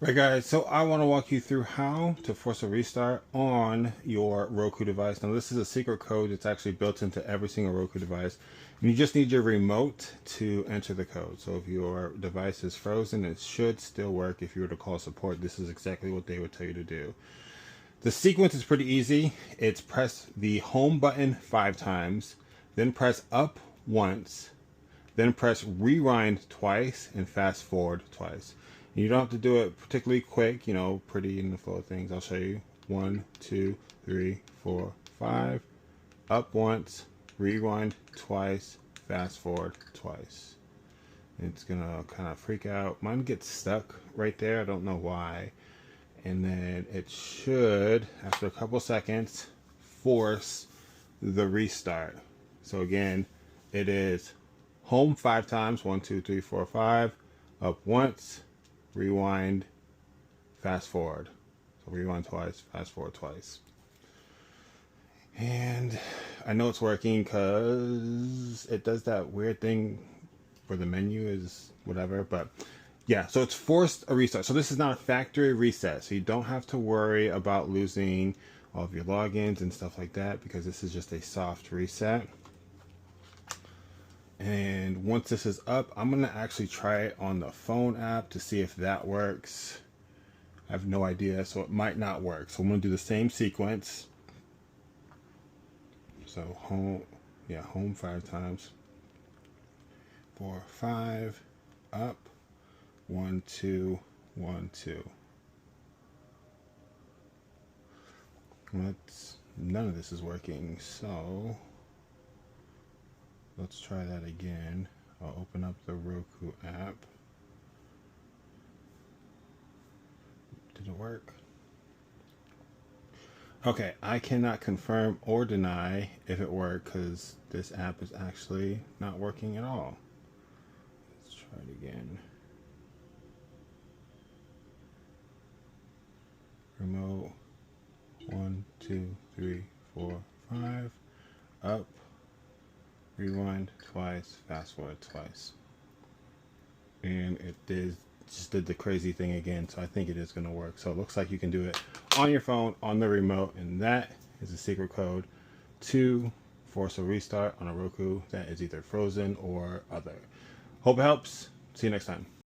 Right guys, so I want to walk you through how to force a restart on your Roku device. Now this is a secret code that's actually built into every single Roku device. And you just need your remote to enter the code. So if your device is frozen, it should still work. If you were to call support, this is exactly what they would tell you to do. The sequence is pretty easy. It's press the home button 5 times, then press up once, then press rewind twice and fast forward twice. You don't have to do it particularly quick, you know, pretty in the flow of things. I'll show you. 1, 2, 3, 4, 5. Up once, rewind twice, fast forward twice. It's gonna kind of freak out. Mine gets stuck right there. I don't know why. And then it should, after a couple seconds, force the restart. So again, it is home 5 times. 1, 2, 3, 4, 5. Up once, rewind, fast forward. So rewind twice, fast forward twice. And I know it's working because it does that weird thing where the menu is whatever, but yeah, so it's forced a restart. So this is not a factory reset, so you don't have to worry about losing all of your logins and stuff like that, because this is just a soft reset. And once this is up, I'm gonna actually try it on the phone app to see if that works. I have no idea, so it might not work. So I'm gonna do the same sequence. So home 5 times. 4, 5, up, 1, 2, 1, 2. None of this is working, so let's try that again. I'll open up the Roku app. Did it work? Okay, I cannot confirm or deny if it worked because this app is actually not working at all. Let's try it again. Remote 1, 2, 3, 4, 5. Up. Rewind twice, fast forward twice. And it just did the crazy thing again, so I think it is going to work. So it looks like you can do it on your phone, on the remote, and that is a secret code to force a restart on a Roku that is either frozen or other. Hope it helps. See you next time.